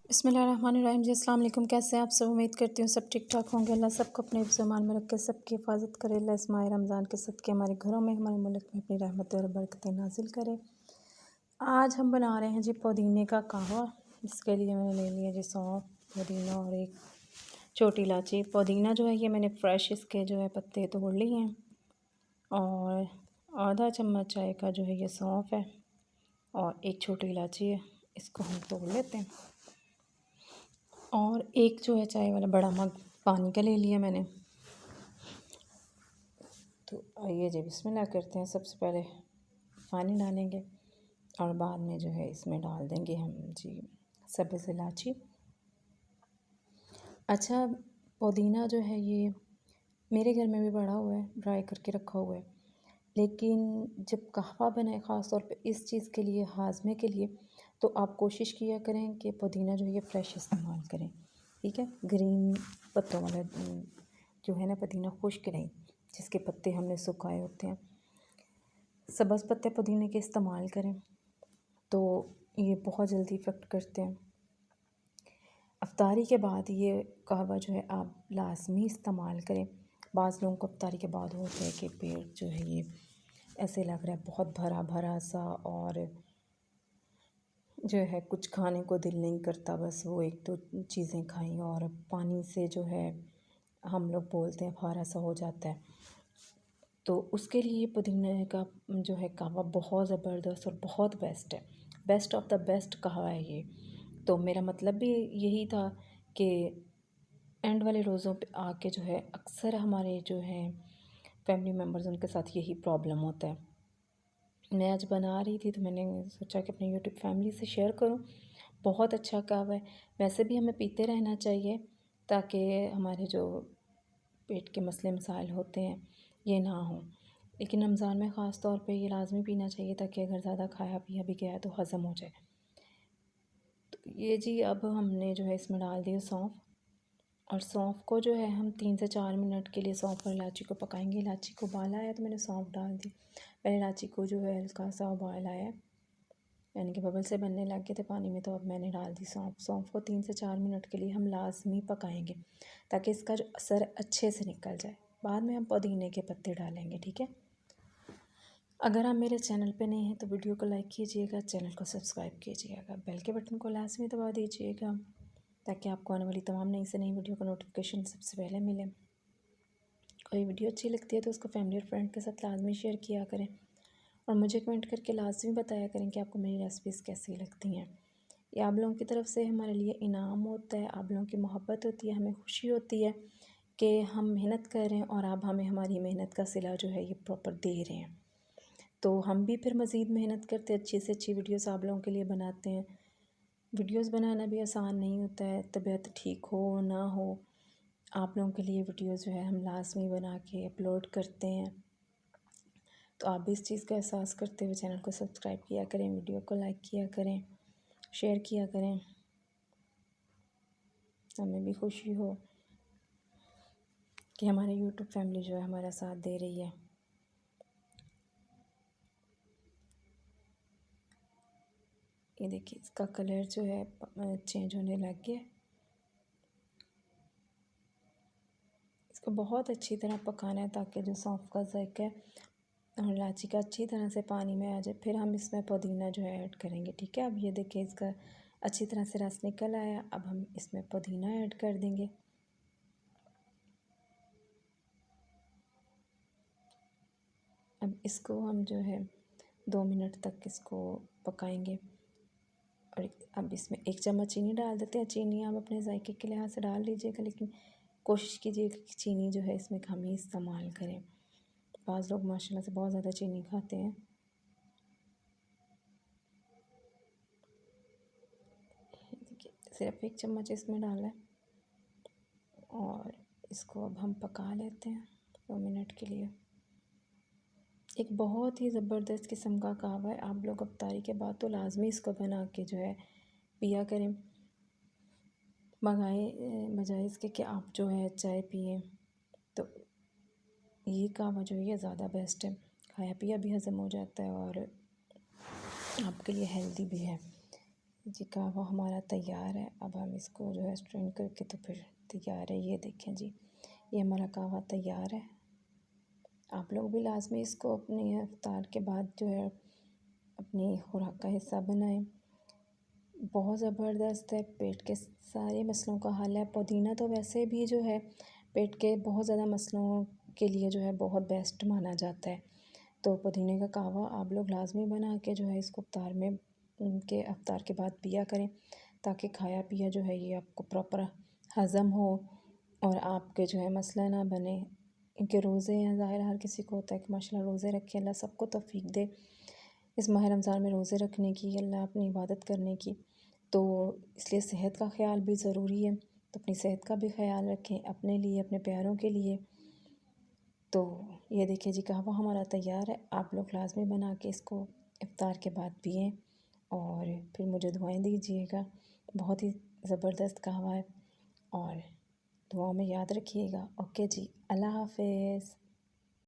बिस्मिल्लाहिर्रहमानिर्रहीम जी। अस्सलाम वालेकुम। कैसे हैं आप सब? उम्मीद करती हूँ सब ठीक ठाक होंगे। अल्लाह सबको अपने ईमान में रख के सबकी हिफाजत करे। अल्लाह इस माह रमज़ान के सदक़े हमारे घरों में, हमारे मुल्क में अपनी रहमत और बरकतें नाजिल करे। आज हम बना रहे हैं जी पुदीने का कहवा। इसके लिए मैंने ले लिया जी सौंफ, पुदीना और एक छोटी इलायची। पुदीना जो है ये मैंने फ्रेश इसके जो है पत्ते तोड़ लिए हैं, और आधा चम्मच चाय का जो है ये सौंफ है, और एक छोटी इलायची है, इसको हम तोड़ लेते हैं। और एक जो है चाय वाला बड़ा मग पानी का ले लिया मैंने। तो आइए जी बिस्मिल्लाह करते हैं। सबसे पहले पानी डालेंगे और बाद में जो है इसमें डाल देंगे हम जी सब्ज़ इलायची। अच्छा, पुदीना जो है ये मेरे घर में भी पड़ा हुआ है, ड्राई करके रखा हुआ है, लेकिन जब कहवा बनाए ख़ास तौर पे इस चीज़ के लिए, हाजमे के लिए, तो आप कोशिश किया करें कि पुदीना जो है ये फ्रेश इस्तेमाल करें। ठीक है, ग्रीन पत्तों वाला जो है ना पुदीना, खुश्क नहीं, जिसके पत्ते हमने सुखाए होते हैं। सब्ज़ पत्ते पुदीने के इस्तेमाल करें तो ये बहुत जल्दी इफ़ेक्ट करते हैं। अफ्तारी के बाद ये कहवा जो है आप लाजमी इस्तेमाल करें। बाज़ लोगों को अफ्तारी के बाद होता है कि पेट जो है ये ऐसे लग रहा है बहुत भरा भरा सा, और जो है कुछ खाने को दिल नहीं करता, बस वो एक दो चीज़ें खाई और पानी से जो है हम लोग बोलते हैं भारा सा हो जाता है। तो उसके लिए पुदीने का जो है कहवा बहुत ज़बरदस्त और बहुत बेस्ट है। बेस्ट ऑफ द बेस्ट कहवा है ये। तो मेरा मतलब भी यही था कि एंड वाले रोज़ों पे आके जो है अक्सर हमारे जो हैं फैमिली मेम्बर्स, उनके साथ यही प्रॉब्लम होता है। मैं आज बना रही थी तो मैंने सोचा कि अपने यूट्यूब फैमिली से शेयर करूं। बहुत अच्छा कहवा है। वैसे भी हमें पीते रहना चाहिए ताकि हमारे जो पेट के मसले मसाइल होते हैं ये ना हो, लेकिन रमज़ान में ख़ास तौर पे ये लाजमी पीना चाहिए ताकि अगर ज़्यादा खाया पिया भी गया है तो हज़म हो जाए। तो ये जी अब हमने जो है इसमें डाल दिया सौंफ, और सौंफ को जो है हम 3 से 4 मिनट के लिए सौंफ और इलायची को पकाएंगे। इलायची को उबाल आया तो मैंने सौंफ डाल दी। पहले इलायची को जो है हल्का सा उबाल आया, यानी कि बबल से बनने लग गए थे पानी में, तो अब मैंने डाल दी सौंफ। सौंफ को 3 से 4 मिनट के लिए हम लाजमी पकाएंगे ताकि इसका जो असर अच्छे से निकल जाए। बाद में हम पुदीने के पत्ते डालेंगे। ठीक है, अगर आप मेरे चैनल पे नए हैं तो वीडियो को लाइक कीजिएगा, चैनल को सब्सक्राइब कीजिएगा, बेल के बटन को लाजमी दबा दीजिएगा ताकि आपको आने वाली तमाम नई से नई वीडियो का नोटिफिकेशन सबसे पहले मिले। कोई वीडियो अच्छी लगती है तो उसको फैमिली और फ्रेंड के साथ लाजमी शेयर किया करें, और मुझे कमेंट करके लाजमी बताया करें कि आपको मेरी रेसिपीज़ कैसी लगती हैं। ये आप लोगों की तरफ से हमारे लिए इनाम होता है, आप लोगों की मोहब्बत होती है, हमें खुशी होती है कि हम मेहनत कर रहे हैं और आप हमें हमारी मेहनत का सिला जो है ये प्रॉपर दे रहे हैं। तो हम भी फिर मज़ीद मेहनत करते, अच्छी से अच्छी वीडियोस आप लोगों के लिए बनाते हैं। वीडियोस बनाना भी आसान नहीं होता है, तबीयत ठीक हो ना हो, आप लोगों के लिए वीडियोस जो है हम लाजमी बना के अपलोड करते हैं। तो आप भी इस चीज़ का एहसास करते हुए चैनल को सब्सक्राइब किया करें, वीडियो को लाइक किया करें, शेयर किया करें, हमें भी खुशी हो कि हमारे यूट्यूब फैमिली जो है हमारा साथ दे रही है। ये देखिए इसका कलर जो है चेंज होने लग गया। इसको बहुत अच्छी तरह पकाना है ताकि जो सौंफ का जायका है और इलायची का अच्छी तरह से पानी में आ जाए। फिर हम इसमें पुदीना जो है ऐड करेंगे। ठीक है, अब ये देखिए इसका अच्छी तरह से रस निकल आया। अब हम इसमें पुदीना ऐड कर देंगे। अब इसको हम जो है 2 मिनट तक इसको पकाएंगे। और अब इसमें 1 चम्मच चीनी डाल देते हैं। चीनी आप अपने जायके के लिहाज से डाल लीजिएगा, लेकिन कोशिश कीजिएगा कि चीनी जो है इसमें कम ही इस्तेमाल करें। बाज़ लोग माशाल्लाह से बहुत ज़्यादा चीनी खाते हैं। देखिए सिर्फ 1 चम्मच इसमें डाला है, और इसको अब हम पका लेते हैं 2 मिनट के लिए। एक बहुत ही ज़बरदस्त किस्म का कहवा है। आप लोग अफ्तारी के बाद तो लाजमी इसको बना के जो है पिया करें, बजाय इसके कि आप जो है चाय पिए। तो ये कहवा जो है ये ज़्यादा बेस्ट है, खाया पिया भी हज़म हो जाता है और आपके लिए हेल्दी भी है। जी कहवा हमारा तैयार है। अब हम इसको जो है स्ट्रेन करके तो फिर तैयार है। ये देखें जी, ये हमारा कहवा तैयार है। आप लोग भी लाज़मी इसको अपने इफ्तार के बाद जो है अपनी खुराक का हिस्सा बनाएं। बहुत ज़बरदस्त है, पेट के सारे मसलों का हल है। पुदीना तो वैसे भी जो है पेट के बहुत ज़्यादा मसलों के लिए जो है बहुत बेस्ट माना जाता है। तो पुदीने का कहवा आप लोग लाज़मी बना के जो है इसको इफ्तार में के इफ्तार के बाद पिया करें, ताकि खाया पिया जो है ये आपको प्रॉपर हज़म हो और आपके जो है मसला ना बने। इनके रोज़े हैं, ज़ाहिर हर किसी को होता है कि माशाल्लाह रोज़े रखें, अल्लाह सबको तौफीक दे इस माह रमज़ान में रोज़े रखने की, अल्लाह अपनी इबादत करने की। तो इसलिए सेहत का ख़्याल भी ज़रूरी है, तो अपनी सेहत का भी ख़्याल रखें अपने लिए, अपने प्यारों के लिए। तो ये देखिए जी, कहवा हमारा तैयार है। आप लोग लाज़मी बना के इसको इफ्तार के बाद पिएँ और फिर मुझे दुआएं दीजिएगा। बहुत ही ज़बरदस्त कहवा है और दुआओं में याद रखिएगा। ओके जी, अल्लाह हाफ़िज़।